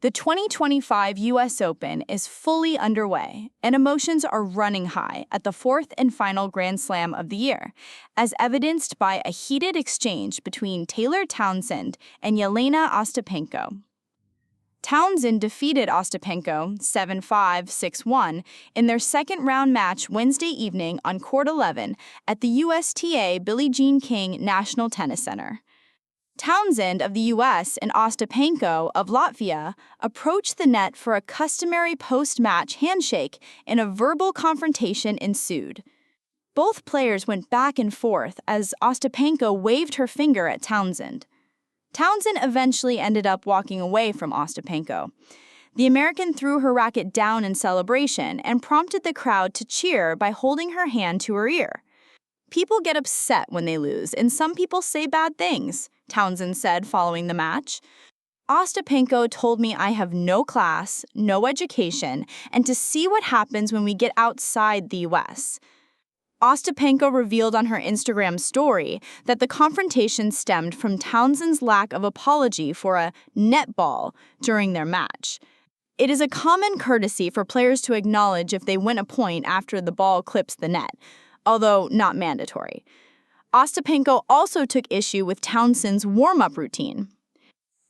The 2025 U.S. Open is fully underway, and emotions are running high at the fourth and final Grand Slam of the year, as evidenced by a heated exchange between Taylor Townsend and Jelena Ostapenko. Townsend defeated Ostapenko 7-5, 6-1 in their second-round match Wednesday evening on Court 11 at the USTA Billie Jean King National Tennis Center. Townsend of the U.S. and Ostapenko of Latvia approached the net for a customary post-match handshake, and a verbal confrontation ensued. Both players went back and forth as Ostapenko waved her finger at Townsend. Townsend eventually ended up walking away from Ostapenko. The American threw her racket down in celebration and prompted the crowd to cheer by holding her hand to her ear. "People get upset when they lose, and some people say bad things," Townsend said following the match. "Ostapenko told me I have no class, no education, and to see what happens when we get outside the U.S." Ostapenko revealed on her Instagram story that the confrontation stemmed from Townsend's lack of apology for a netball during their match. It is a common courtesy for players to acknowledge if they win a point after the ball clips the net, although not mandatory. Ostapenko also took issue with Townsend's warm-up routine.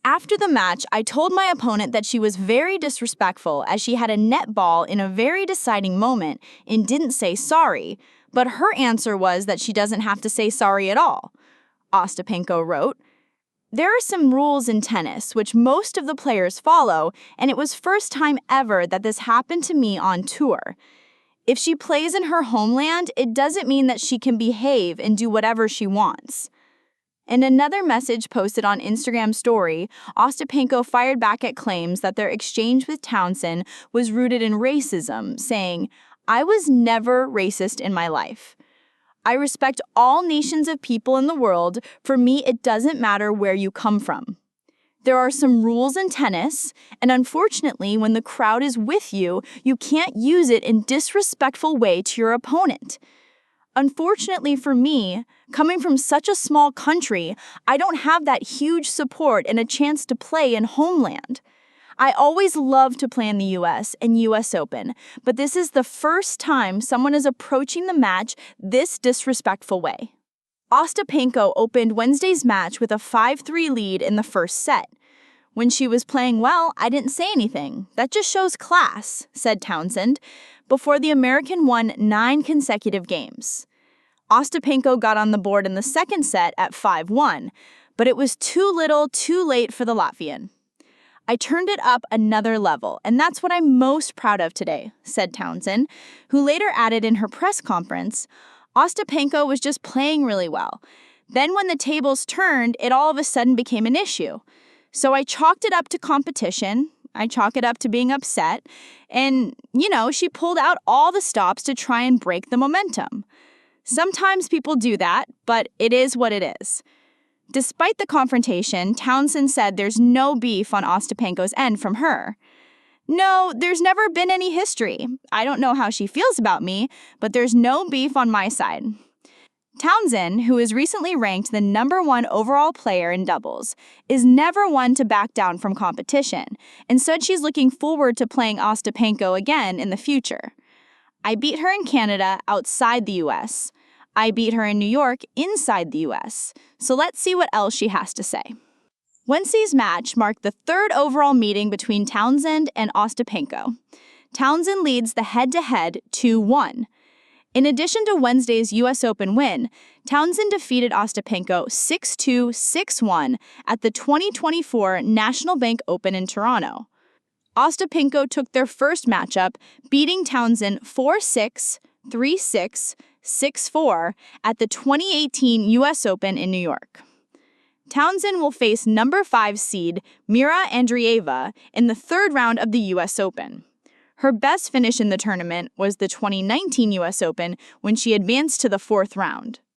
"After the match, I told my opponent that she was very disrespectful as she had a net ball in a very deciding moment and didn't say sorry, but her answer was that she doesn't have to say sorry at all," Ostapenko wrote. "There are some rules in tennis which most of the players follow, and it was first time ever that this happened to me on tour. If she plays in her homeland, it doesn't mean that she can behave and do whatever she wants." In another message posted on Instagram story, Ostapenko fired back at claims that their exchange with Townsend was rooted in racism, saying, "I was never racist in my life. I respect all nations of people in the world. For me, it doesn't matter where you come from. There are some rules in tennis, and unfortunately, when the crowd is with you, you can't use it in a disrespectful way to your opponent. Unfortunately for me, coming from such a small country, I don't have that huge support and a chance to play in homeland. I always love to play in the U.S. and U.S. Open, but this is the first time someone is approaching the match this disrespectful way." Ostapenko opened Wednesday's match with a 5-3 lead in the first set. "When she was playing well, I didn't say anything. That just shows class," said Townsend, before the American won 9 consecutive games. Ostapenko got on the board in the second set at 5-1, but it was too little, too late for the Latvian. "I turned it up another level, and that's what I'm most proud of today," said Townsend, who later added in her press conference, "Ostapenko was just playing really well. Then when the tables turned, it all of a sudden became an issue. So I chalked it up to competition, I chalk it up to being upset, and, she pulled out all the stops to try and break the momentum. Sometimes people do that, but it is what it is." Despite the confrontation, Townsend said there's no beef on Ostapenko's end from her. "No, there's never been any history. I don't know how she feels about me, but there's no beef on my side." Townsend, who is recently ranked the #1 overall player in doubles, is never one to back down from competition, and said she's looking forward to playing Ostapenko again in the future. "I beat her in Canada outside the U.S. I beat her in New York inside the U.S. So let's see what else she has to say." Wednesday's match marked the third overall meeting between Townsend and Ostapenko. Townsend leads the head-to-head 2-1. In addition to Wednesday's U.S. Open win, Townsend defeated Ostapenko 6-2, 6-1 at the 2024 National Bank Open in Toronto. Ostapenko took their first matchup, beating Townsend 4-6, 3-6, 6-4 at the 2018 U.S. Open in New York. Townsend will face #5 seed Mira Andreeva in the third round of the U.S. Open. Her best finish in the tournament was the 2019 U.S. Open when she advanced to the fourth round.